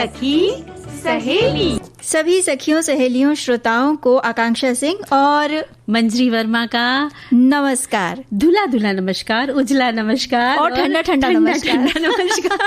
सखी सहेली। सभी सखियों सहेलियों श्रोताओं को आकांक्षा सिंह और मंजरी वर्मा का नमस्कार। धुला धुला नमस्कार, उजला नमस्कार और ठंडा ठंडा नमस्कार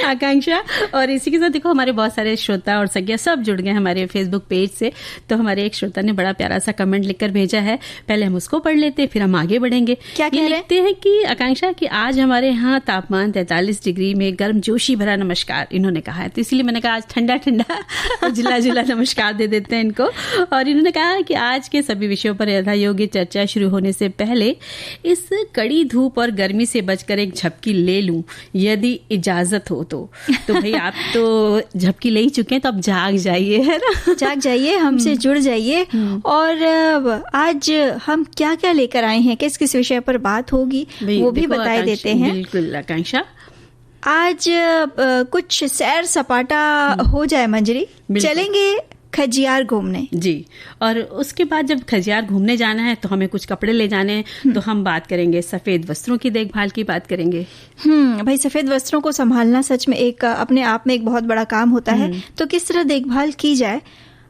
आकांक्षा। और इसी के साथ देखो हमारे बहुत सारे श्रोता और सखियां सब जुड़ गए हमारे फेसबुक पेज से। तो हमारे एक श्रोता ने बड़ा प्यारा सा कमेंट लिखकर भेजा है, पहले हम उसको पढ़ लेते हैं फिर हम आगे बढ़ेंगे। क्या ये लिखते हैं कि आकांक्षा कि आज हमारे यहाँ तापमान 43 डिग्री में गर्म जोशी भरा नमस्कार इन्होंने कहा है। तो इसलिए मैंने कहा आज ठंडा ठंडा उजला जुला नमस्कार दे देते हैं इनको। और इन्होंने कहा कि आज के सभी विषयों पर यथा योग्य चर्चा शुरू होने से पहले इस कड़ी धूप और गर्मी से बचकर एक झपकी ले लूं यदि इजाजत हो तो भाई आप तो झपकी ले ही चुके हैं, तो अब जाग जाइए, है ना। जाग जाइए, हमसे जुड़ जाइए। और आज हम क्या क्या लेकर आए हैं, किस किस विषय पर बात होगी वो भी बता देते हैं। बिल्कुल आकांक्षा, आज कुछ सैर सपाटा हो जाए मंजरी, चलेंगे खजियार घूमने जी। और उसके बाद जब खजियार घूमने जाना है तो हमें कुछ कपड़े ले जाने हैं, तो हम बात करेंगे सफेद वस्त्रों की देखभाल की बात करेंगे। भाई सफेद वस्त्रों को संभालना सच में एक अपने आप में एक बहुत बड़ा काम होता है, तो किस तरह देखभाल की जाए।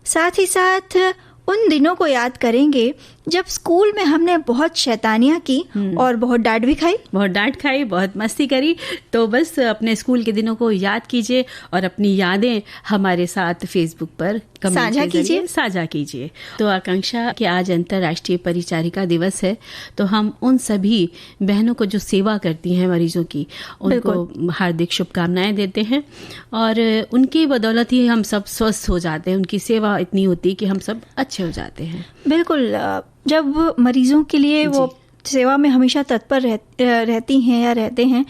साथ ही साथ उन दिनों को याद करेंगे जब स्कूल में हमने बहुत शैतानियां की और बहुत डांट भी खाई, बहुत मस्ती करी। तो बस अपने स्कूल के दिनों को याद कीजिए और अपनी यादें हमारे साथ फेसबुक पर साझा कीजिए। तो आकांक्षा कि आज अंतर्राष्ट्रीय परिचारिका दिवस है, तो हम उन सभी बहनों को जो सेवा करती हैं मरीजों की, उनको हार्दिक शुभकामनाएं देते हैं। और उनकी बदौलत ही हम सब स्वस्थ हो जाते हैं, उनकी सेवा इतनी होती है कि हम सब अच्छे हो जाते हैं। बिल्कुल, जब मरीजों के लिए वो सेवा में हमेशा तत्पर रहती हैं या रहते हैं,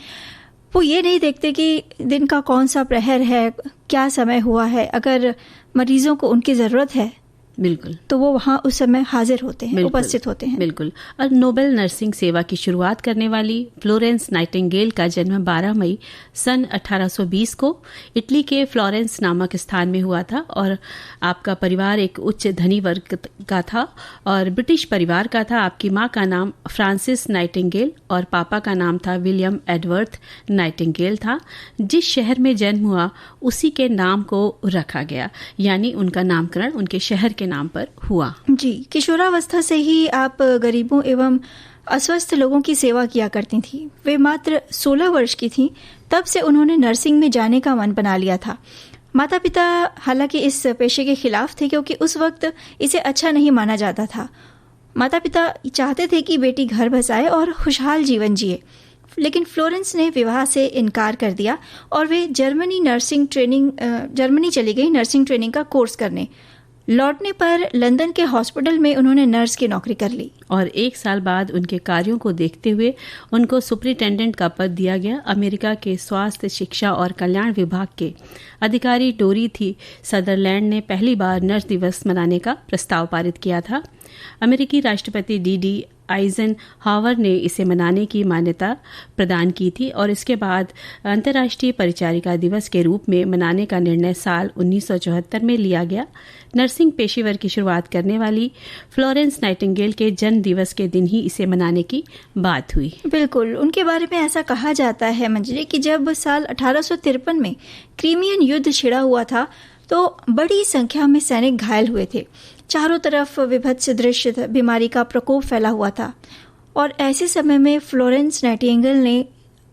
वो ये नहीं देखते कि दिन का कौन सा प्रहर है, क्या समय हुआ है। अगर मरीजों को उनकी ज़रूरत है बिल्कुल तो वो वहाँ उस समय हाजिर होते हैं, उपस्थित होते हैं। बिल्कुल। और नोबेल नर्सिंग सेवा की शुरुआत करने वाली फ्लोरेंस नाइटिंगेल का जन्म 12 मई सन 1820 को इटली के फ्लोरेंस नामक स्थान में हुआ था। और आपका परिवार एक उच्च धनी वर्ग का था और ब्रिटिश परिवार का था। आपकी माँ का नाम फ्रांसिस नाइटिंगेल और पापा का नाम था विलियम एडवर्थ नाइटिंगेल था। जिस शहर में जन्म हुआ उसी के नाम को रखा गया, यानी उनका नामकरण उनके शहर के नाम पर हुआ। जी, किशोरावस्था से ही आप गरीबों एवं अस्वस्थ लोगों की सेवा किया करती थी। वे मात्र 16 वर्ष की थीं, तब से उन्होंने नर्सिंग में जाने का मन बना लिया था। माता पिता हालांकि इस पेशे के खिलाफ थे, क्योंकि उस वक्त इसे अच्छा नहीं माना जाता था। माता पिता चाहते थे कि बेटी घर बसाए और खुशहाल जीवन जिए, लेकिन फ्लोरेंस ने विवाह से इनकार कर दिया और वे जर्मनी चली गई नर्सिंग ट्रेनिंग का कोर्स करने। लौटने पर लंदन के हॉस्पिटल में उन्होंने नर्स की नौकरी कर ली और 1 साल बाद उनके कार्यों को देखते हुए उनको सुपरिटेंडेंट का पद दिया गया। अमेरिका के स्वास्थ्य, शिक्षा और कल्याण विभाग के अधिकारी डोरिथी सदरलैंड ने पहली बार नर्स दिवस मनाने का प्रस्ताव पारित किया था। अमेरिकी राष्ट्रपति डी आइजनहावर ने इसे मनाने की मान्यता प्रदान की थी और इसके बाद अंतर्राष्ट्रीय परिचारिका दिवस के रूप में मनाने का निर्णय साल 1974 में लिया गया। नर्सिंग पेशेवर की शुरुआत करने वाली फ्लोरेंस नाइटिंगेल के जन्म दिवस के दिन ही इसे मनाने की बात हुई। बिल्कुल, उनके बारे में ऐसा कहा जाता है मंजरी कि जब साल 1853 में क्रीमियन युद्ध छिड़ा हुआ था तो बड़ी संख्या में सैनिक घायल हुए थे। चारों तरफ विभत्स दृश्य, बीमारी का प्रकोप फैला हुआ था और ऐसे समय में फ्लोरेंस नाइटिंगेल ने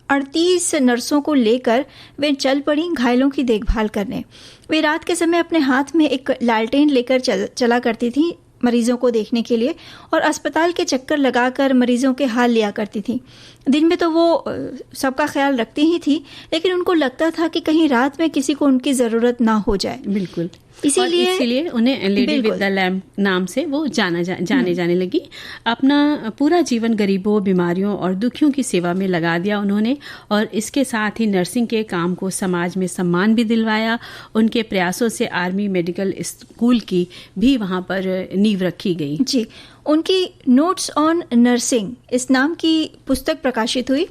38 नर्सों को लेकर वे चल पड़ी घायलों की देखभाल करने। वे रात के समय अपने हाथ में एक लालटेन लेकर चला करती थी मरीजों को देखने के लिए और अस्पताल के चक्कर लगाकर मरीजों के हाल लिया करती थी। दिन में तो वो सबका ख्याल रखती ही थी, लेकिन उनको लगता था कि कहीं रात में किसी को उनकी ज़रूरत ना हो जाए। बिल्कुल, इसीलिए उन्हें लेडी विद द लैम्प नाम से वो जाने लगी। अपना पूरा जीवन गरीबों, बीमारियों और दुखियों की सेवा में लगा दिया उन्होंने और इसके साथ ही नर्सिंग के काम को समाज में सम्मान भी दिलवाया। उनके प्रयासों से आर्मी मेडिकल स्कूल की भी वहाँ पर नींव रखी गई। जी, उनकी नोट्स ऑन नर्सिंग इस नाम की पुस्तक प्रकाशित हुई।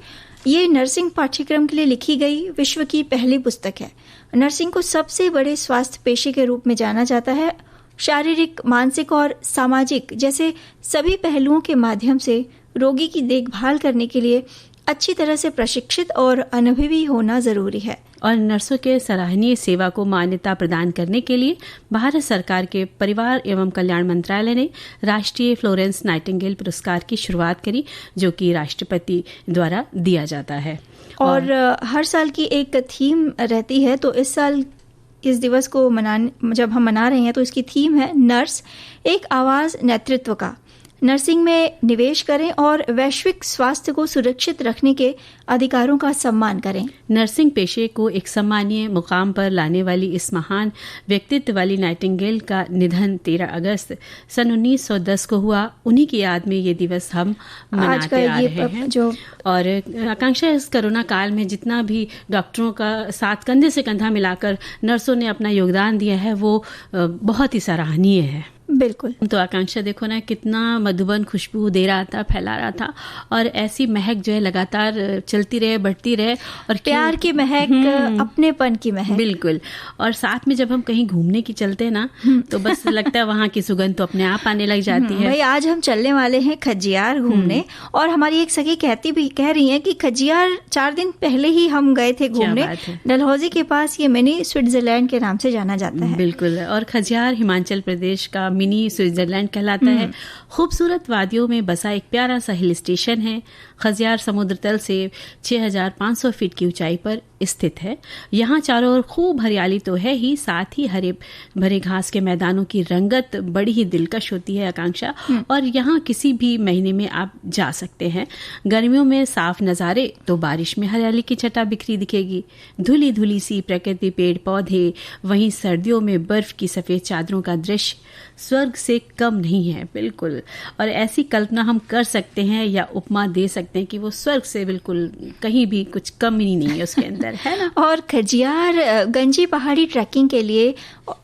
ये नर्सिंग पाठ्यक्रम के लिए लिखी गई विश्व की पहली पुस्तक है। नर्सिंग को सबसे बड़े स्वास्थ्य पेशे के रूप में जाना जाता है। शारीरिक, मानसिक और सामाजिक जैसे सभी पहलुओं के माध्यम से रोगी की देखभाल करने के लिए अच्छी तरह से प्रशिक्षित और अनुभवी होना जरूरी है। और नर्सों के सराहनीय सेवा को मान्यता प्रदान करने के लिए भारत सरकार के परिवार एवं कल्याण मंत्रालय ने राष्ट्रीय फ्लोरेंस नाइटिंगेल पुरस्कार की शुरुआत करी, जो कि राष्ट्रपति द्वारा दिया जाता है। और हर साल की एक थीम रहती है, तो इस साल इस दिवस को जब हम मना रहे हैं तो इसकी थीम है नर्स, एक आवाज नेतृत्व का। नर्सिंग में निवेश करें और वैश्विक स्वास्थ्य को सुरक्षित रखने के अधिकारों का सम्मान करें। नर्सिंग पेशे को एक सम्मानीय मुकाम पर लाने वाली इस महान व्यक्तित्व वाली नाइटिंगेल का निधन 13 अगस्त सन 1910 को हुआ। उन्हीं की याद में ये दिवस हम मनाते आ रहे हैं। और आकांक्षा, इस कोरोना काल में जितना भी डॉक्टरों का साथ कंधे से कंधा मिलाकर नर्सों ने अपना योगदान दिया है, वो बहुत ही सराहनीय है। बिल्कुल। तो आकांक्षा देखो ना, कितना मधुबन खुशबू दे रहा था, फैला रहा था, और ऐसी महक जो है लगातार चलती रहे, बढ़ती रहे, और प्यार की महक, अपनेपन की महक। बिल्कुल। और साथ में जब हम कहीं घूमने की चलते हैं ना, तो बस लगता है वहाँ की सुगंध तो अपने आप आने लग जाती है। भाई आज हम चलने वाले हैं खजियार घूमने, और हमारी एक सखी कह रही है कि खजियार 4 दिन पहले ही हम गए थे घूमने। डलहौजी के पास ये मिनी स्विट्जरलैंड के नाम से जाना जाता है। बिल्कुल। और खजियार हिमाचल प्रदेश का मिनी स्विट्जरलैंड कहलाता है। खूबसूरत वादियों में बसा एक प्यारा सा हिल स्टेशन है। खजियार समुद्र तल से 6500 फीट की ऊंचाई पर स्थित है। यहाँ चारों ओर खूब हरियाली तो है ही, साथ ही हरे भरे घास के मैदानों की रंगत बड़ी ही दिलकश होती है आकांक्षा। और यहाँ किसी भी महीने में आप जा सकते हैं। गर्मियों में साफ नज़ारे, तो बारिश में हरियाली की छटा बिखरी दिखेगी, धुली धुली सी प्रकृति, पेड़ पौधे। वहीं सर्दियों में बर्फ की सफेद चादरों का दृश्य स्वर्ग से कम नहीं है। बिल्कुल। और ऐसी कल्पना हम कर सकते हैं या उपमा दे सकते हैं कि वो स्वर्ग से बिल्कुल कहीं भी कुछ कम ही नहीं है उसके अंदर, है ना। और खजियार गंजी पहाड़ी ट्रैकिंग के लिए,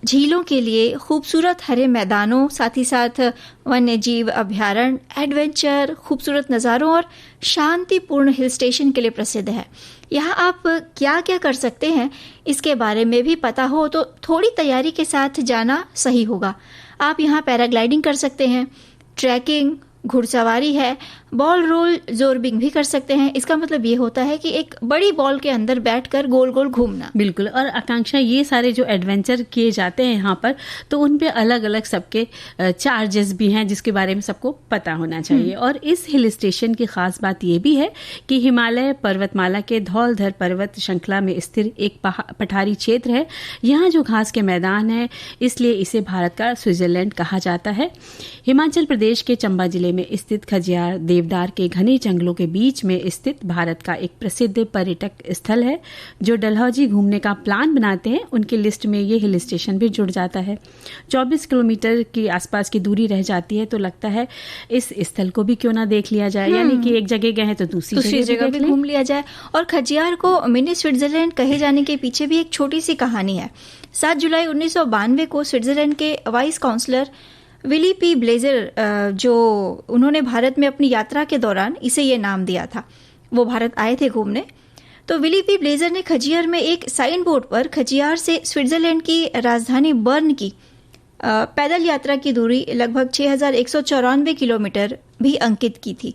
झीलों के लिए, खूबसूरत हरे मैदानों, साथ ही साथ वन्य जीव अभ्यारण्य, एडवेंचर, खूबसूरत नज़ारों और शांतिपूर्ण हिल स्टेशन के लिए प्रसिद्ध है। यहाँ आप क्या क्या कर सकते हैं इसके बारे में भी पता हो तो थोड़ी तैयारी के साथ जाना सही होगा। आप यहाँ पैराग्लाइडिंग कर सकते हैं, ट्रैकिंग, घुड़सवारी है, बॉल रोल जोरबिंग भी कर सकते हैं। इसका मतलब ये होता है कि एक बड़ी बॉल के अंदर बैठकर गोल गोल घूमना। बिल्कुल। और आकांक्षा, ये सारे जो एडवेंचर किए जाते हैं यहाँ पर, तो उन पे अलग अलग सबके चार्जेस भी हैं, जिसके बारे में सबको पता होना चाहिए। और इस हिल स्टेशन की खास बात ये भी है कि हिमालय पर्वतमाला के धौलधर पर्वत श्रृंखला में स्थिर एक पठारी क्षेत्र है। यहाँ जो घास के मैदान है, इसलिए इसे भारत का स्विट्जरलैंड कहा जाता है। हिमाचल प्रदेश के चंबा जिले में स्थित खजियार देवदार के घने जंगलों के बीच में स्थित भारत का एक प्रसिद्ध पर्यटक स्थल है। जो डलहौजी घूमने का प्लान बनाते हैं, उनकी लिस्ट में ये हिल स्टेशन भी जुड़ जाता है। 24 किलोमीटर की आसपास की दूरी रह जाती है, तो लगता है इस स्थल को भी क्यों ना देख लिया जाए। यानी कि एक जगह गए हैं तो दूसरी जगह भी घूम लिया जाए। और खजियार को मिनी स्विट्जरलैंड कहे जाने के पीछे भी एक छोटी सी कहानी है। 7 जुलाई 1992 को स्विट्जरलैंड के vice councillor Willy P Blazer, जो उन्होंने भारत में अपनी यात्रा के दौरान इसे ये नाम दिया था, वो भारत आए थे घूमने। तो विली पी ब्लेजर ने खजियार में एक साइन बोर्ड पर खजियार से स्विट्जरलैंड की राजधानी बर्न की पैदल यात्रा की दूरी लगभग 6194 किलोमीटर भी अंकित की थी,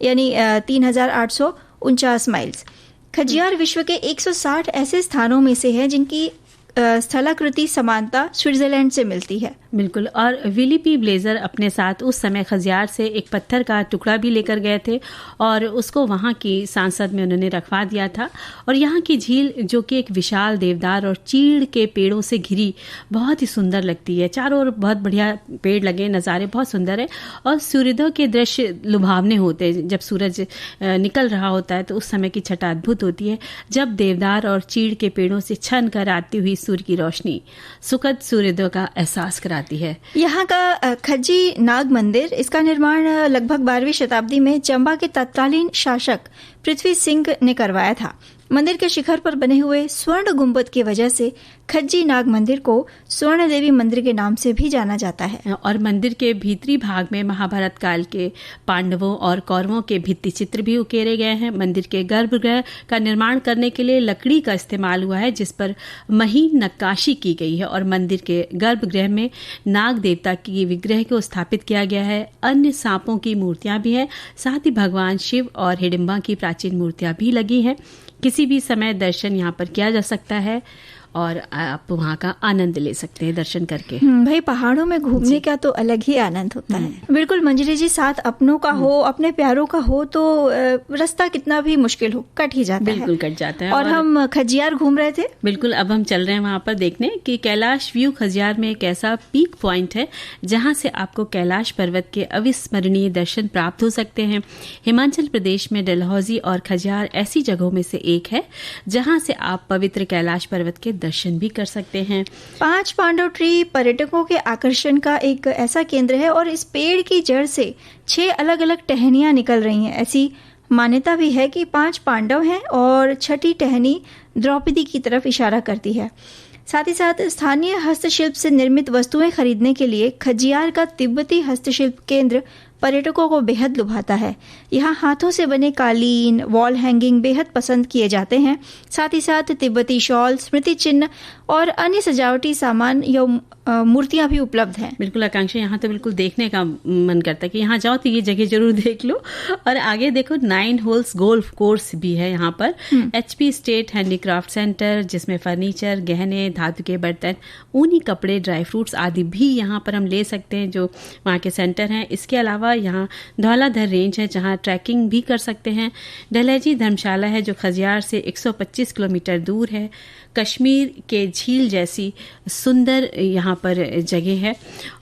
यानी 3849 माइल्स। खजियार विश्व के 160 ऐसे स्थानों में से है जिनकी स्थलाकृति समानता स्विट्जरलैंड से मिलती है। बिल्कुल। और विली पी ब्लेजर अपने साथ उस समय खजियार से एक पत्थर का टुकड़ा भी लेकर गए थे और उसको वहाँ की सांसद में उन्होंने रखवा दिया था। और यहाँ की झील, जो कि एक विशाल देवदार और चीड़ के पेड़ों से घिरी, बहुत ही सुंदर लगती है। चारों ओर बहुत बढ़िया पेड़ लगे, नज़ारे बहुत सुंदर है। और सूर्योदय के दृश्य लुभावने होते हैं। जब सूरज निकल रहा होता है तो उस समय की छटा अद्भुत होती है, जब देवदार और चीड़ के पेड़ों से छन कर आती हुई सूर्य की रोशनी सुखद सूर्योदय का एहसास कराती है। यहाँ का खज्जी नाग मंदिर, इसका निर्माण लगभग 12वीं शताब्दी में चंबा के तत्कालीन शासक पृथ्वी सिंह ने करवाया था। मंदिर के शिखर पर बने हुए स्वर्ण गुंबद की वजह से खज्जी नाग मंदिर को स्वर्ण देवी मंदिर के नाम से भी जाना जाता है। और मंदिर के भीतरी भाग में महाभारत काल के पांडवों और कौरवों के भित्ति चित्र भी उकेरे गए हैं। मंदिर के गर्भगृह का निर्माण करने के लिए लकड़ी का इस्तेमाल हुआ है, जिस पर महीन नक्काशी की गई है। और मंदिर के गर्भगृह में नाग देवता की विग्रह को स्थापित किया गया है। अन्य सांपों की मूर्तियां भी हैं, साथ ही भगवान शिव और हिडिंबा की प्राचीन मूर्तियां भी लगी हैं। किसी भी समय दर्शन यहाँ पर किया जा सकता है और आप वहाँ का आनंद ले सकते हैं दर्शन करके। भाई पहाड़ों में घूमने का तो अलग ही आनंद होता है। बिल्कुल मंजरी जी, साथ अपनों का हो, अपने प्यारों का हो तो रास्ता कितना भी मुश्किल हो कट ही जाता है। बिल्कुल कट जाता है। और हम खजियार घूम रहे थे। बिल्कुल, अब हम चल रहे हैं वहाँ पर देखने कि कैलाश व्यू खजियार में एक ऐसा पीक पॉइंट है जहाँ से आपको कैलाश पर्वत के अविस्मरणीय दर्शन प्राप्त हो सकते हैं। हिमाचल प्रदेश में डलहौजी और खजियार ऐसी जगहों में से एक है जहाँ से आप पवित्र कैलाश पर्वत के दर्शन भी कर सकते हैं। 5 पांडव ट्री पर्यटकों के आकर्षण का एक ऐसा केंद्र है और इस पेड़ की जड़ से 6 अलग अलग टहनियां निकल रही हैं। ऐसी मान्यता भी है कि 5 पांडव हैं और 6ठी टहनी द्रौपदी की तरफ इशारा करती है। साथ ही साथ स्थानीय हस्तशिल्प से निर्मित वस्तुएं खरीदने के लिए खजियार का तिब्बती हस्तशिल्प केंद्र पर्यटकों को बेहद लुभाता है। यहाँ हाथों से बने कालीन, वॉल हैंगिंग बेहद पसंद किए जाते हैं। साथ ही साथ तिब्बती शॉल, स्मृति चिन्ह और अन्य सजावटी सामान या मूर्तियां भी उपलब्ध हैं। बिल्कुल आकांक्षा, यहाँ तो बिल्कुल देखने का मन करता है कि यहाँ जाओ तो ये जगह जरूर देख लो। और आगे देखो 9 होल्स गोल्फ कोर्स भी है यहाँ पर। HP स्टेट हैंडीक्राफ्ट सेंटर, जिसमें फर्नीचर, गहने, धातु के बर्तन, ऊनी कपड़े, ड्राई फ्रूट्स आदि भी यहाँ पर हम ले सकते हैं, जो वहाँ के सेंटर हैं। इसके अलावा यहाँ धौलाधर रेंज है जहाँ ट्रैकिंग भी कर सकते हैं। डलहौजी धर्मशाला है जो खजियार से 125 किलोमीटर दूर है। कश्मीर के झील जैसी सुंदर यहाँ पर जगह है।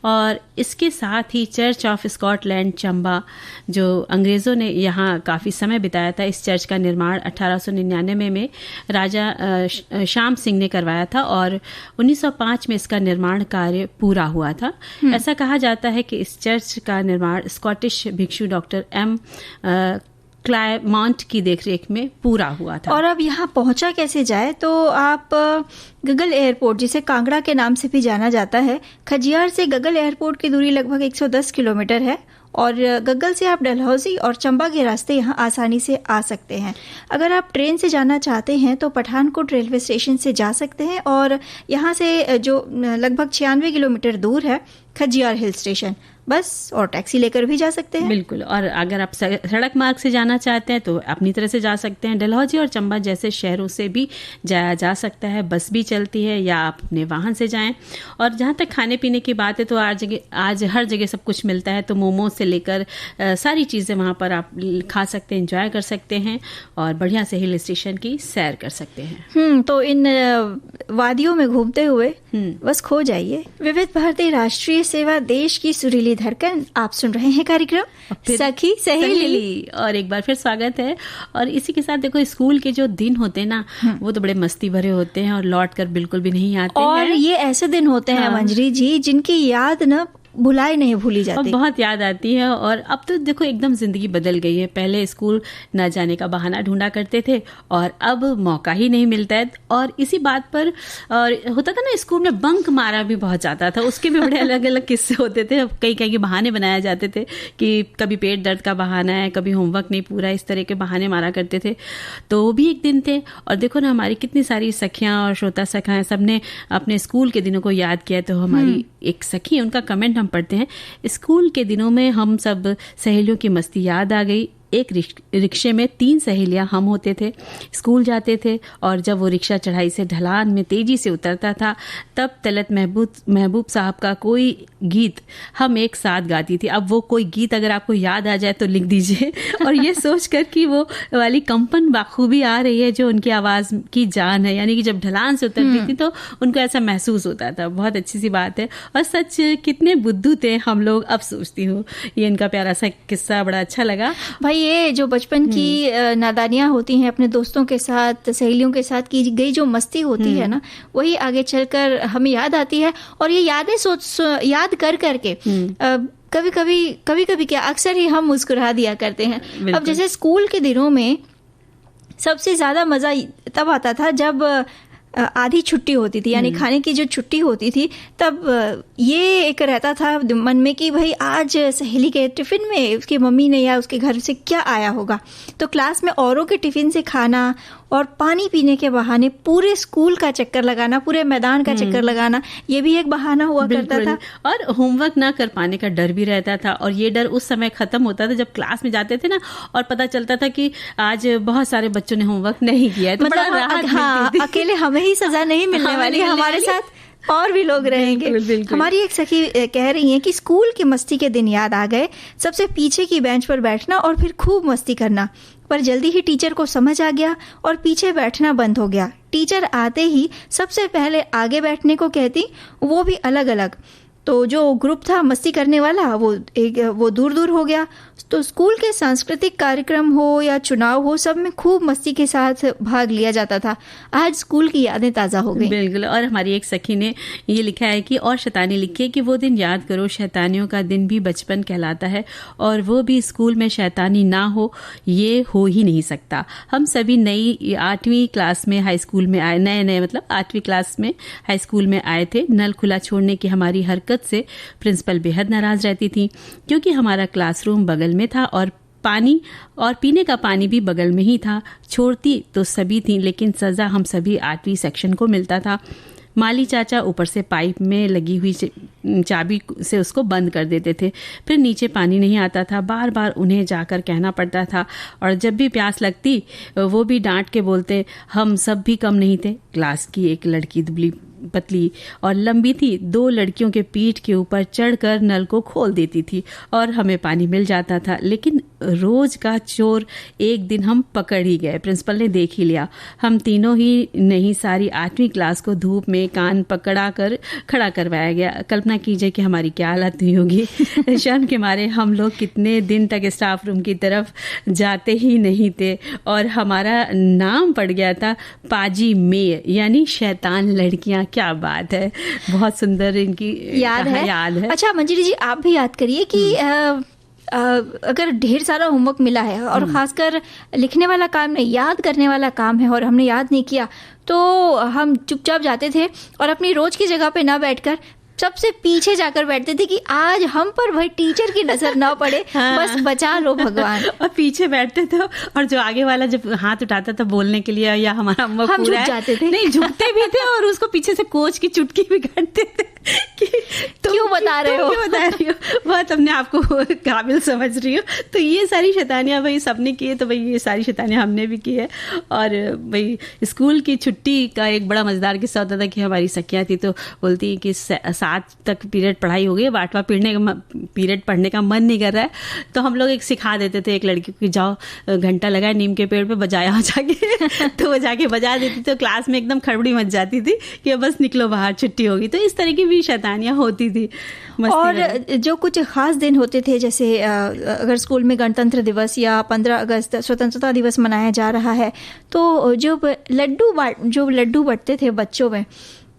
और इसके साथ ही चर्च ऑफ स्कॉटलैंड चंबा, जो अंग्रेज़ों ने यहाँ काफ़ी समय बिताया था, इस चर्च का निर्माण 1899 में राजा श्याम सिंह ने करवाया था और 1905 में इसका निर्माण कार्य पूरा हुआ था। ऐसा कहा जाता है कि इस चर्च का निर्माण स्कॉटिश भिक्षु डॉक्टर M क्लायमांट की देखरेख में पूरा हुआ था। और अब यहाँ पहुंचा कैसे जाए, तो आप गगल एयरपोर्ट, जिसे कांगड़ा के नाम से भी जाना जाता है, खजियार से गगल एयरपोर्ट की दूरी लगभग 110 किलोमीटर है और गगल से आप डलहौजी और चंबा के रास्ते यहाँ आसानी से आ सकते हैं। अगर आप ट्रेन से जाना चाहते हैं तो पठानकोट रेलवे स्टेशन से जा सकते हैं और यहाँ से जो लगभग 96 किलोमीटर दूर है खजियार हिल स्टेशन, बस और टैक्सी लेकर भी जा सकते हैं। बिल्कुल, और अगर आप सड़क मार्ग से जाना चाहते हैं तो अपनी तरह से जा सकते हैं। डलहौजी और चंबा जैसे शहरों से भी जाया जा सकता है, बस भी चलती है या आप अपने वाहन से जाएं। और जहाँ तक खाने पीने की बात है तो आज हर जगह सब कुछ मिलता है, तो मोमोज से लेकर सारी चीज़ें वहाँ पर आप खा सकते हैं, एंजॉय कर सकते हैं और बढ़िया से हिल स्टेशन की सैर कर सकते हैं। तो इन वादियों में घूमते हुए बस खो जाइए। विविध भारती राष्ट्रीय सेवा, देश की सुरीली धड़कन। आप सुन रहे हैं कार्यक्रम सखी सहेली और एक बार फिर स्वागत है। और इसी के साथ देखो, स्कूल के जो दिन होते हैं ना, वो तो बड़े मस्ती भरे होते हैं और लौट कर बिल्कुल भी नहीं आते और हैं। ये ऐसे दिन होते हैं मंजरी जी जिनकी याद न भुलाई नहीं भूली जाती, और बहुत याद आती है। और अब तो देखो एकदम जिंदगी बदल गई है। पहले स्कूल न जाने का बहाना ढूंढा करते थे और अब मौका ही नहीं मिलता है। और इसी बात पर और होता था ना, स्कूल में बंक मारा भी बहुत जाता था, उसके भी बड़े अलग अलग किस्से होते थे। अब कई कई के बहाने बनाए जाते थे कि कभी पेट दर्द का बहाना है, कभी होमवर्क नहीं पूरा, इस तरह के बहाने मारा करते थे। तो वो भी एक दिन थे। और देखो ना, हमारी कितनी सारी सखियां और श्रोता सखाएं सबने अपने स्कूल के दिनों को याद किया। तो हमारी एक सखी, उनका कमेंट हम पढ़ते हैं। स्कूल के दिनों में हम सब सहेलियों की मस्ती याद आ गई। एक रिक्शे में 3 सहेलियां हम होते थे, स्कूल जाते थे और जब वो रिक्शा चढ़ाई से ढलान में तेजी से उतरता था तब तलत महबूब साहब का कोई गीत हम एक साथ गाती थी। अब वो कोई गीत अगर आपको याद आ जाए तो लिख दीजिए। और ये सोचकर कि वो वाली कंपन बाखूबी आ रही है जो उनकी आवाज की जान है, यानी कि जब ढलान से उतरती थी तो उनको ऐसा महसूस होता था। बहुत अच्छी सी बात है। और सच कितने बुद्धू थे हम लोग, अब सोचती हूँ। ये इनका प्यारा सा किस्सा बड़ा अच्छा लगा। भाई ये जो बचपन की नादानियां होती हैं, अपने दोस्तों के साथ, सहेलियों के साथ की गई जो मस्ती होती है ना, वही आगे चलकर हमें याद आती है। और ये यादें याद कर करके कभी कभी क्या अक्सर ही हम मुस्कुरा दिया करते हैं। अब जैसे स्कूल के दिनों में सबसे ज्यादा मजा तब आता था जब आधी छुट्टी होती थी, यानी खाने की जो छुट्टी होती थी, तब ये एक रहता था मन में कि भाई आज सहेली के टिफिन में उसकी मम्मी ने या उसके घर से क्या आया होगा। तो क्लास में औरों के टिफिन से खाना और पानी पीने के बहाने पूरे स्कूल का चक्कर लगाना, पूरे मैदान का चक्कर लगाना, ये भी एक बहाना हुआ करता था। और होमवर्क ना कर पाने का डर भी रहता था, और ये डर उस समय खत्म होता था जब क्लास में जाते थे ना और पता चलता था कि आज बहुत सारे बच्चों ने होमवर्क नहीं किया है, तो मतलब बड़ा राहत मिलती थी। अकेले हमें ही सजा नहीं मिलने वाली, हमारे साथ और भी लोग रहेंगे। बिल्कुल। हमारी एक सखी कह रही हैं कि स्कूल की मस्ती के दिन याद आ गए, सबसे पीछे की बेंच पर बैठना और फिर खूब मस्ती करना। पर जल्दी ही टीचर को समझ आ गया और पीछे बैठना बंद हो गया। टीचर आते ही सबसे पहले आगे बैठने को कहती, वो भी अलग अलग। तो जो ग्रुप था मस्ती करने वाला वो दूर दूर हो गया। तो स्कूल के सांस्कृतिक कार्यक्रम हो या चुनाव हो, सब में खूब मस्ती के साथ भाग लिया जाता था। आज स्कूल की यादें ताज़ा हो गई। बिल्कुल। और हमारी एक सखी ने ये लिखा है कि और शैतानी लिखी है कि वो दिन याद करो, शैतानियों का दिन भी बचपन कहलाता है, और वो भी स्कूल में शैतानी ना हो ये हो ही नहीं सकता। हम सभी नई 8वीं क्लास में हाई स्कूल में आए, नए मतलब 8वीं क्लास में हाई स्कूल में आए थे। नल खुला छोड़ने की हमारी हरकत से प्रिंसिपल बेहद नाराज रहती थी, क्योंकि हमारा क्लासरूम बगल में था और पानी और पीने का पानी भी बगल में ही था। छोड़ती तो सभी थी, लेकिन सजा हम सभी 8वीं सेक्शन को मिलता था। माली चाचा ऊपर से पाइप में लगी हुई चाबी से उसको बंद कर देते थे, फिर नीचे पानी नहीं आता था। बार बार उन्हें जाकर कहना पड़ता था, और जब भी प्यास लगती वो भी डांट के बोलते। हम सब भी कम नहीं थे। क्लास की एक लड़की दुबली पतली और लंबी थी, 2 लड़कियों के पीठ के ऊपर चढ़कर नल को खोल देती थी और हमें पानी मिल जाता था। लेकिन रोज का चोर एक दिन हम पकड़ ही गए। प्रिंसिपल ने देख ही लिया। हम तीनों ही नहीं, सारी 8वीं क्लास को धूप में कान पकड़ा कर खड़ा करवाया गया। कल्पना कीजिए कि हमारी क्या हालत हुई होगी। शर्म के मारे हम लोग कितने दिन तक स्टाफ रूम की तरफ जाते ही नहीं थे, और हमारा नाम पड़ गया था पाजी मेयर, यानी शैतान लड़कियां। क्या बात है, बहुत सुंदर इनकी याद है। अच्छा मंजरी जी, आप भी याद करिए कि अगर ढेर सारा होमवर्क मिला है और खासकर लिखने वाला काम नहीं, याद करने वाला काम है, और हमने याद नहीं किया, तो हम चुपचाप जाते थे और अपनी रोज की जगह पे ना बैठकर सबसे पीछे जाकर बैठते थे कि आज हम पर भाई टीचर की नजर ना पड़े। हाँ। बस बचा लो भगवान। और पीछे बैठते थे, और जो आगे वाला जब हाथ उठाता था बोलने के लिए या हमारा हम झुक जाते थे। नहीं, झुकते भी थे और उसको पीछे से कोच की चुटकी भी काटते थे कि क्यों बता रहे हो बहुत अपने आप को काबिल समझ रही हो। तो ये सारी शैतानियां भाई सबने की है, तो भाई ये सारी शैतानियां हमने भी की है। और भाई स्कूल की छुट्टी का एक बड़ा मजेदार किस्सा होता था कि हमारी सखियां थी तो बोलती कि 7 तक पीरियड पढ़ाई हो गई, 8वां पीरियड पढ़ने का मन नहीं कर रहा है, तो हम लोग एक सिखा देते थे एक लड़की को, जाओ घंटा लगाए नीम के पेड़ पे बजाया हो जाके। तो वो जाके बजा देती थी, तो क्लास में एकदम खड़बड़ी मच जाती थी कि बस निकलो बाहर, छुट्टी होगी। तो इस तरह की भी शैतानियां होती थी। और जो कुछ खास दिन होते थे, जैसे अगर स्कूल में गणतंत्र दिवस या 15 अगस्त स्वतंत्रता दिवस मनाया जा रहा है, तो जो लड्डू बंटते थे बच्चों में,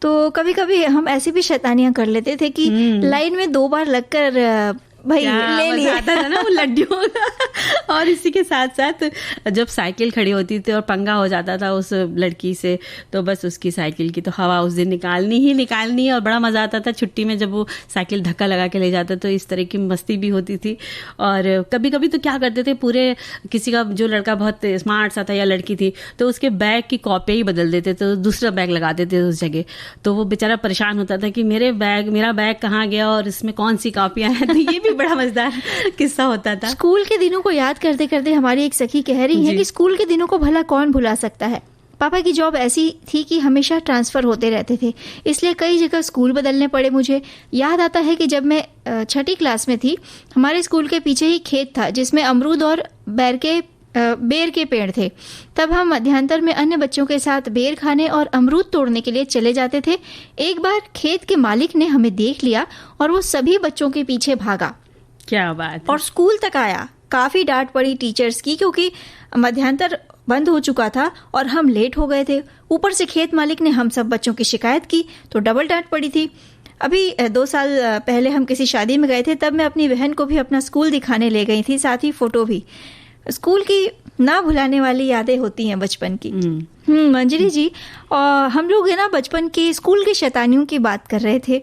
तो कभी कभी हम ऐसी भी शैतानियां कर लेते थे कि लाइन में 2 बार लगकर भाई ले लिया आता था ना वो लड्डू। और इसी के साथ साथ जब साइकिल खड़ी होती थी और पंगा हो जाता था उस लड़की से, तो बस उसकी साइकिल की तो हवा उस दिन निकालनी है। और बड़ा मजा आता था छुट्टी में जब वो साइकिल धक्का लगा के ले जाता, तो इस तरह की मस्ती भी होती थी। और कभी कभी तो क्या करते थे, पूरे किसी का जो लड़का बहुत स्मार्ट सा था या लड़की थी, तो उसके बैग की कॉपी ही बदल देते, तो दूसरा बैग लगा देते उस जगह। तो वो बेचारा परेशान होता था कि मेरा बैग कहाँ गया और इसमें कौन सी कॉपियां हैं। तो ये भी बड़ा मजेदार किस्सा होता था। स्कूल के दिनों को याद करते करते हमारी एक सखी कह रही है कि स्कूल के दिनों को भला कौन भुला सकता है। पापा की जॉब ऐसी थी कि हमेशा ट्रांसफर होते रहते थे, इसलिए कई जगह स्कूल बदलने पड़े मुझे। याद आता है कि जब मैं 6ठी क्लास में थी, हमारे स्कूल के पीछे ही खेत था जिसमें अमरूद और बेर के पेड़ थे। तब हम मध्यांतर में अन्य बच्चों के साथ बेर खाने और अमरूद तोड़ने के लिए चले जाते थे। एक बार खेत के मालिक ने हमें देख लिया और वो सभी बच्चों के पीछे भागा। क्या बात। और स्कूल तक आया। काफी डांट पड़ी टीचर्स की, क्योंकि मध्यांतर बंद हो चुका था और हम लेट हो गए थे। ऊपर से खेत मालिक ने हम सब बच्चों की शिकायत की, तो डबल डांट पड़ी थी। अभी 2 साल पहले हम किसी शादी में गए थे, तब मैं अपनी बहन को भी अपना स्कूल दिखाने ले गई थी, साथ ही फोटो भी। स्कूल की ना भुलाने वाली यादें होती हैं बचपन की। मंजरी जी, और हम लोग है ना बचपन के स्कूल की शैतानियों की बात कर रहे थे।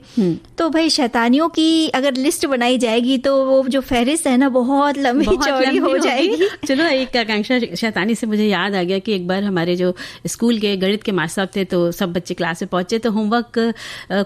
तो भाई शैतानियों की अगर लिस्ट बनाई जाएगी तो वो जो फहरिस्त है ना बहुत लंबी चौड़ी हो जाएगी। चलो, एक आकांक्षा शैतानी से मुझे याद आ गया कि एक बार हमारे जो स्कूल के गणित के मास्टर साहब थे, तो सब बच्चे क्लास में पहुंचे, तो होमवर्क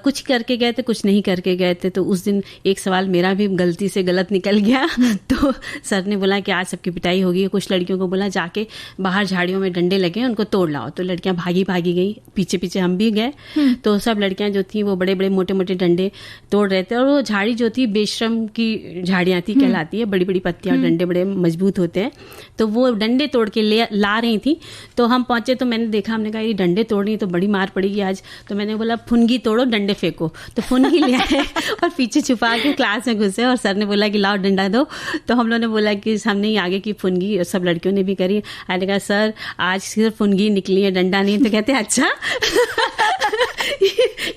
कुछ करके गए थे, कुछ नहीं करके गए थे। तो उस दिन एक सवाल मेरा भी गलती से गलत निकल गया। तो सर ने बोला कि आज सबकी पिटाई होगी। कुछ लड़कियों को बोला जाके बाहर झाड़ियों में डंडे लगे उनको तोड़ लाओ। तो लड़कियां भागी गई, पीछे पीछे हम भी गए। तो सब लड़कियां जो थी वो बड़े बड़े मोटे मोटे डंडे तोड़ रहे थे, और वो झाड़ी जो थी बेशरम की झाड़ियां थी कहलाती है, बड़ी बड़ी पत्तियां, डंडे बड़े मजबूत होते हैं। तो वो डंडे तोड़ के ला रही थी। तो हम पहुंचे तो मैंने देखा, हमने कहा ये डंडे तोड़ रही तो बड़ी मार पड़ेगी आज। तो मैंने बोला फुनगी तोड़ो, डंडे फेंको। तो फुनगी ले आए और पीछे छुपा के क्लास में घुसे, और सर ने बोला कि लाओ डंडा दो। तो हम लोगों ने बोला कि हमने ही आगे की फुनगी, और सब लड़कियों ने भी करी। मैंने कहा सर आज सिर्फ फुनगी निकली है, डंडा नहीं। तो कहते अच्छा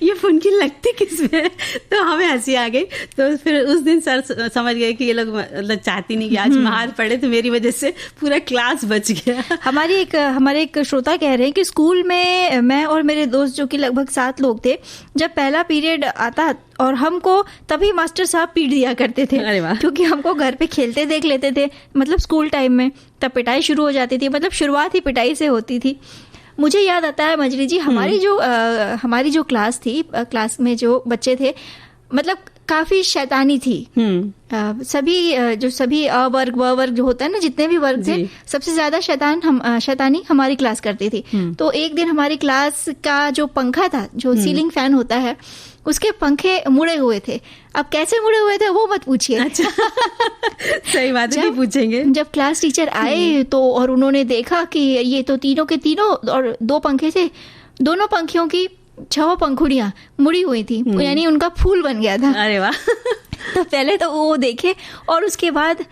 ये फुनगी लगती किसमें? तो हमें हंसी आ गई। तो फिर उस दिन सर समझ गए कि ये लोग मतलब चाहती नहीं कि आज मार पड़े, तो मेरी वजह से पूरा क्लास बच गया। हमारे एक श्रोता कह रहे हैं कि स्कूल में मैं और मेरे दोस्त जो कि लगभग 7 लोग थे, जब पहला पीरियड आता और हमको तभी मास्टर साहब पीट दिया करते थे। अरे वाह। क्योंकि हमको घर पे खेलते देख लेते थे, मतलब स्कूल टाइम में, तब पिटाई शुरू हो जाती थी। मतलब शुरुआत ही पिटाई से होती थी। मुझे याद आता है मंजरी जी, हमारी जो क्लास थी, क्लास में जो बच्चे थे मतलब काफी शैतानी थी। सभी अ वर्ग व वर्ग जो होता है ना, जितने भी वर्ग थे, सबसे ज्यादा शैतानी हमारी क्लास करती थी। तो एक दिन हमारी क्लास का जो पंखा था, जो सीलिंग फैन होता है, उसके पंखे मुड़े हुए थे। अब कैसे मुड़े हुए थे वो मत पूछिए। अच्छा सही बात है, नहीं पूछेंगे। जब क्लास टीचर आए तो और उन्होंने देखा कि ये तो तीनों के तीनों, और 2 पंखे थे, दोनों पंखियों की 6 पंखुड़ियां मुड़ी हुई थी, यानी उनका फूल बन गया था। अरे वाह। तो पहले तो वो देखे, और उसके बाद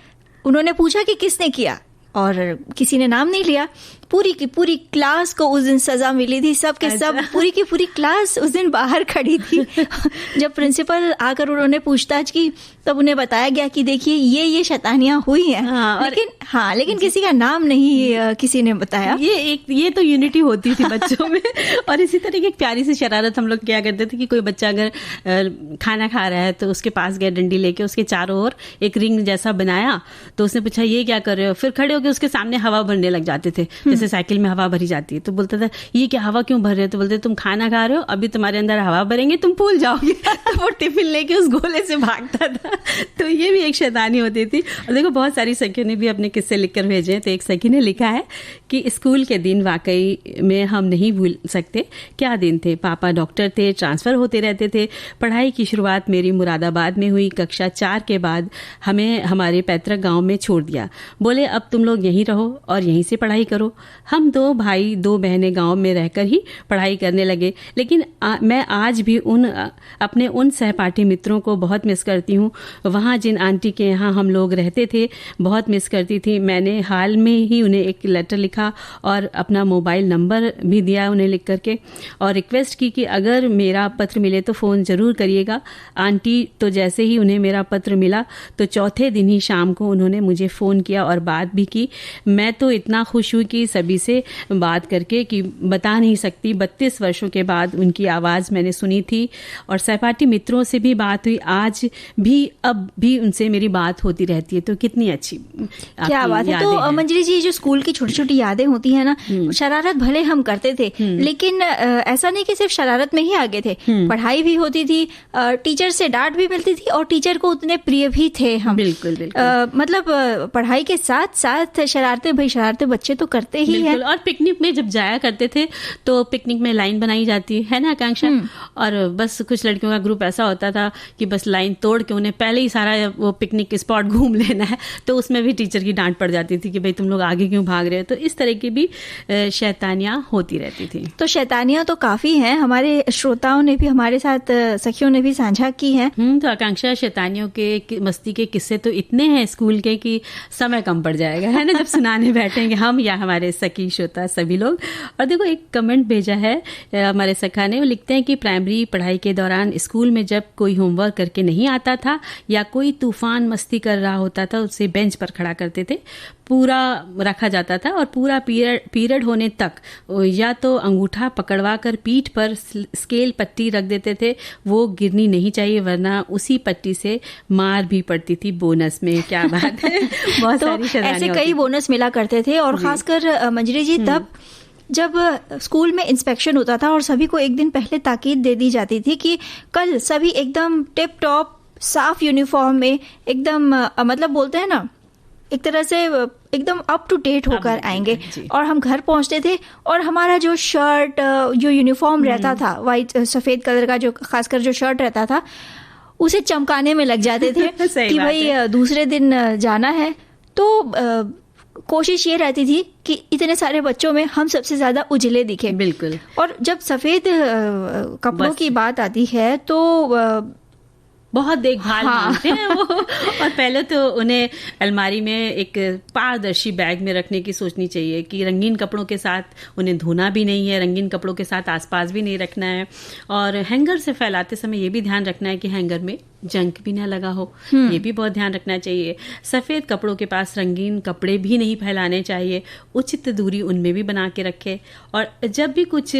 उन्होंने पूछा कि किसने किया, और किसी ने नाम नहीं लिया। पूरी की पूरी क्लास को उस दिन सजा मिली थी। सब के सब, पूरी की पूरी क्लास उस दिन बाहर खड़ी थी। जब प्रिंसिपल आकर उन्होंने पूछताछ की, तब उन्हें बताया गया कि देखिए ये शैतानियां हुई हैं। लेकिन किसी का नाम नहीं किसी ने बताया। ये तो यूनिटी होती थी बच्चों में। और इसी तरह की एक प्यारी सी शरारत हम लोग क्या करते थे कि कोई बच्चा अगर खाना खा रहा है तो उसके पास गया डंडी लेके, उसके चारों ओर एक रिंग जैसा बनाया। तो उसने पूछा ये क्या कर रहे हो? फिर खड़े होकर उसके सामने हवा भरने लग जाते थे, जैसे साइकिल में हवा भरी जाती है। तो बोलता था ये क्या हवा क्यों भर रहे हो? तो बोलते तुम खाना खा रहे हो, अभी तुम्हारे अंदर हवा भरेंगे, तुम भूल जाओगे। तो वो टिफिन लेके उस गोले से भागता था। तो ये भी एक शैतानी होती थी। और देखो बहुत सारी सखियों ने भी अपने किस्से लिखकर भेजे हैं। तो एक सखी ने लिखा है कि स्कूल के दिन वाकई में हम नहीं भूल सकते। क्या दिन थे। पापा डॉक्टर थे, ट्रांसफर होते रहते थे। पढ़ाई की शुरुआत मेरी मुरादाबाद में हुई। कक्षा 4 के बाद हमें हमारे पैतृक गांव में छोड़ दिया। बोले अब तुम लोग यहीं रहो और यहीं से पढ़ाई करो। हम 2 भाई 2 बहनें गांव में रहकर ही पढ़ाई करने लगे। लेकिन मैं आज भी अपने उन सहपाठी मित्रों को बहुत मिस करती हूँ। वहाँ जिन आंटी के यहाँ हम लोग रहते थे बहुत मिस करती थी। मैंने हाल में ही उन्हें एक लेटर लिखा और अपना मोबाइल नंबर भी दिया उन्हें लिख करके, और रिक्वेस्ट की कि अगर मेरा पत्र मिले तो फ़ोन ज़रूर करिएगा। आंटी तो जैसे ही उन्हें मेरा पत्र मिला तो चौथे दिन ही शाम को उन्होंने मुझे फ़ोन किया और बात भी की। मैं तो इतना खुश हुई कि सभी से बात करके कि बता नहीं सकती। 32 वर्षों के बाद उनकी आवाज़ मैंने सुनी थी, और सहपाठी मित्रों से भी बात हुई। आज भी अब भी उनसे मेरी बात होती रहती है। तो कितनी अच्छी क्या बात है। तो मंजरी जी, जो स्कूल की छोटी छोटी यादें होती है ना, शरारत भले हम करते थे, लेकिन ऐसा नहीं कि सिर्फ शरारत में ही आगे थे। पढ़ाई भी होती थी, टीचर से डांट भी मिलती थी, और टीचर को उतने प्रिय भी थे हम। बिल्कुल। मतलब पढ़ाई के साथ साथ शरारतें बच्चे तो करते ही हैं। और पिकनिक में जब जाया करते थे तो पिकनिक में लाइन बनाई जाती है ना आकांक्षा, और बस कुछ लड़कियों का ग्रुप ऐसा होता था कि बस लाइन तोड़ के उन्हें पहले ही सारा वो पिकनिक स्पॉट घूम लेना है। तो उसमें भी टीचर की डांट पड़ जाती थी कि भाई तुम लोग आगे क्यों भाग रहे हो। तो इस तरह की भी शैतानियां होती रहती थी। तो शैतानियां तो काफी हैं। हमारे श्रोताओं ने भी हमारे साथ, सखियों ने भी साझा की हैं। तो आकांक्षा, शैतानियों के मस्ती के किस्से तो इतने हैं स्कूल के कि समय कम पड़ जाएगा, है ना, जब सुनाने बैठेंगे हम या हमारे सखी श्रोता सभी लोग। और देखो एक कमेंट भेजा है हमारे सखा ने, वो लिखते हैं कि प्राइमरी पढ़ाई के दौरान स्कूल में जब कोई होमवर्क करके नहीं आता था या कोई तूफान मस्ती कर रहा होता था, उसे बेंच पर खड़ा करते थे। पूरा रखा जाता था और पूरा पीरियड होने तक या तो अंगूठा पकड़वा कर पीठ पर स्केल पट्टी रख देते थे, वो गिरनी नहीं चाहिए वरना उसी पट्टी से मार भी पड़ती थी बोनस में। क्या बात है, बहुत सारी सजाएं ऐसे कई बोनस मिला करते थे। और खासकर मंजरी जी तब जब स्कूल में इंस्पेक्शन होता था और सभी को एक दिन पहले ताकीद दे दी जाती थी कि कल सभी एकदम टिप टॉप साफ यूनिफॉर्म में एकदम मतलब बोलते हैं ना एक तरह से एकदम अप टू डेट होकर आएंगे। और हम घर पहुंचते थे और हमारा जो शर्ट जो यूनिफॉर्म रहता था वाइट सफेद कलर का, जो खासकर जो शर्ट रहता था उसे चमकाने में लग जाते थे कि भाई दूसरे दिन जाना है। तो कोशिश ये रहती थी कि इतने सारे बच्चों में हम सबसे ज्यादा उजले दिखे। बिल्कुल। और जब सफेद कपड़ों की बात आती है तो बहुत देखभाल मांगते हैं वो। और पहले तो उन्हें अलमारी में एक पारदर्शी बैग में रखने की सोचनी चाहिए कि रंगीन कपड़ों के साथ उन्हें धोना भी नहीं है, रंगीन कपड़ों के साथ आसपास भी नहीं रखना है। और हैंगर से फैलाते समय ये भी ध्यान रखना है कि हैंगर में जंक भी ना लगा हो, ये भी बहुत ध्यान रखना चाहिए। सफेद कपड़ों के पास रंगीन कपड़े भी नहीं फैलाने चाहिए, उचित दूरी उनमें भी बना के रखें। और जब भी कुछ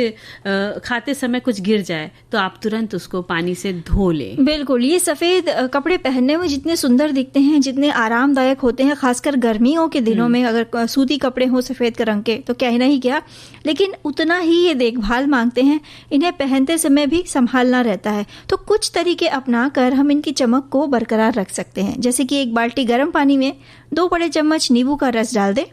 खाते समय कुछ गिर जाए तो आप तुरंत उसको पानी से धो लें। बिल्कुल, ये सफेद कपड़े पहनने में जितने सुंदर दिखते हैं, जितने आरामदायक होते हैं, खासकर गर्मियों के दिनों में अगर सूती कपड़े हो सफेद रंग के तो कहना ही क्या, लेकिन उतना ही ये देखभाल मांगते हैं। इन्हें पहनते समय भी संभालना रहता है। तो कुछ तरीके अपना कर हम इनकी चमक को बरकरार रख सकते हैं, जैसे कि एक बाल्टी गर्म पानी में 2 बड़े चम्मच नींबू का रस डाल दें,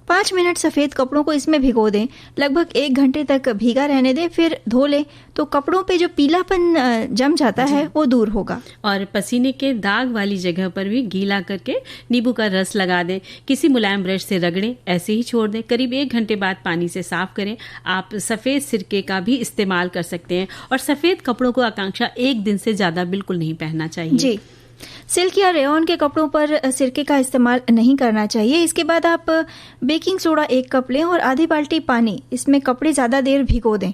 5 मिनट सफेद कपड़ों को इसमें भिगो दें, लगभग 1 घंटे तक भीगा रहने दें, फिर धो लें तो कपड़ों पे जो पीलापन जम जाता है वो दूर होगा। और पसीने के दाग वाली जगह पर भी गीला करके नींबू का रस लगा दें, किसी मुलायम ब्रश से रगड़ें, ऐसे ही छोड़ दें। करीब 1 घंटे बाद पानी से साफ करें। आप सफेद सिरके का भी इस्तेमाल कर सकते हैं। और सफेद कपड़ों को आकांक्षा 1 दिन से ज्यादा बिल्कुल नहीं पहनना चाहिए। जी, सिल्क या रेयॉन के कपड़ों पर सिरके का इस्तेमाल नहीं करना चाहिए। इसके बाद आप बेकिंग सोडा 1 कप लें और आधी बाल्टी पानी, इसमें कपड़े ज़्यादा देर भिगो दें।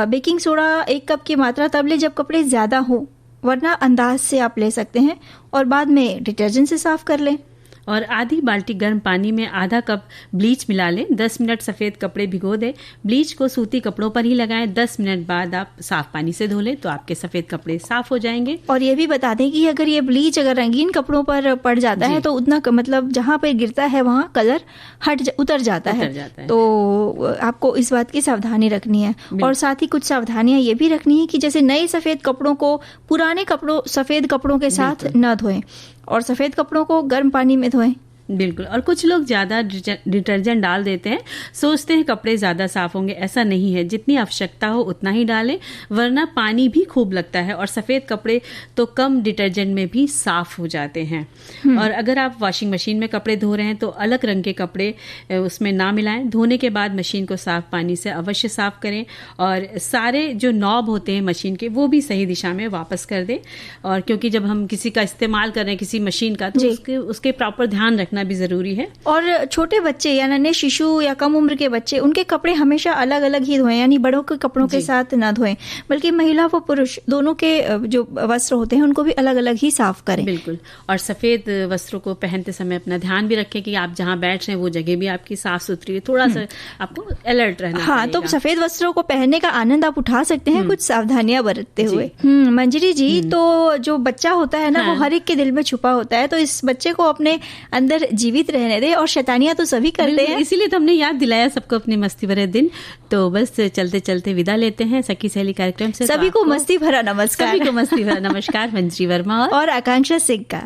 बेकिंग सोडा 1 कप की मात्रा तब लें जब कपड़े ज़्यादा हो, वरना अंदाज से आप ले सकते हैं। और बाद में डिटर्जेंट से साफ कर लें। और आधी बाल्टी गर्म पानी में आधा कप ब्लीच मिला लें। 10 मिनट सफ़ेद कपड़े भिगो दें। ब्लीच को सूती कपड़ों पर ही लगाएं। 10 मिनट बाद आप साफ पानी से धो लें तो आपके सफ़ेद कपड़े साफ हो जाएंगे। और ये भी बता दें कि अगर ये ब्लीच अगर रंगीन कपड़ों पर पड़ जाता है तो उतना मतलब जहाँ पर गिरता है वहाँ कलर उतर जाता है। तो आपको इस बात की सावधानी रखनी है। और साथ ही कुछ सावधानियां ये भी रखनी है कि जैसे नए सफ़ेद कपड़ों को पुराने सफ़ेद कपड़ों के साथ न धोएं और सफ़ेद कपड़ों को गर्म पानी में धोएं। बिल्कुल। और कुछ लोग ज़्यादा डिटर्जेंट डाल देते हैं, सोचते हैं कपड़े ज़्यादा साफ होंगे। ऐसा नहीं है, जितनी आवश्यकता हो उतना ही डालें, वरना पानी भी खूब लगता है और सफ़ेद कपड़े तो कम डिटर्जेंट में भी साफ हो जाते हैं। और अगर आप वॉशिंग मशीन में कपड़े धो रहे हैं तो अलग रंग के कपड़े उसमें ना मिलाएं। धोने के बाद मशीन को साफ पानी से अवश्य साफ करें और सारे जो नॉब होते हैं मशीन के वो भी सही दिशा में वापस कर दें। और क्योंकि जब हम किसी का इस्तेमाल कर रहे हैं किसी मशीन का तो उसके प्रॉपर ध्यान रखना भी जरूरी है। और छोटे बच्चे या नन्हे शिशु या कम उम्र के बच्चे, उनके कपड़े हमेशा अलग अलग ही धोएं, यानी बड़ों के कपड़ों के साथ ना धोएं, बल्कि महिला व पुरुष दोनों के जो वस्त्र होते हैं उनको भी अलग अलग ही साफ करें। बिल्कुल। और सफेद वस्त्रों को पहनते समय अपना ध्यान भी रखें कि आप जहाँ बैठ रहे हैं वो जगह भी आपकी साफ सुथरी है। थोड़ा सा आपको अलर्ट रहना हाँ, तो सफेद वस्त्रों को पहनने का आनंद आप उठा सकते हैं कुछ सावधानियां बरतते हुए। मंजरी जी, तो जो बच्चा होता है ना वो हर एक के दिल में छुपा होता है, तो इस बच्चे को अपने अंदर जीवित रहने दे। और शैतानियां तो सभी करते हैं, इसीलिए तो हमने याद दिलाया सबको अपने मस्ती भरे दिन। तो बस चलते चलते विदा लेते हैं सखी सहेली कार्यक्रम से। सभी को मस्ती भरा नमस्कार। सभी को मस्ती भरा नमस्कार। मंजरी वर्मा और आकांक्षा सिंह का।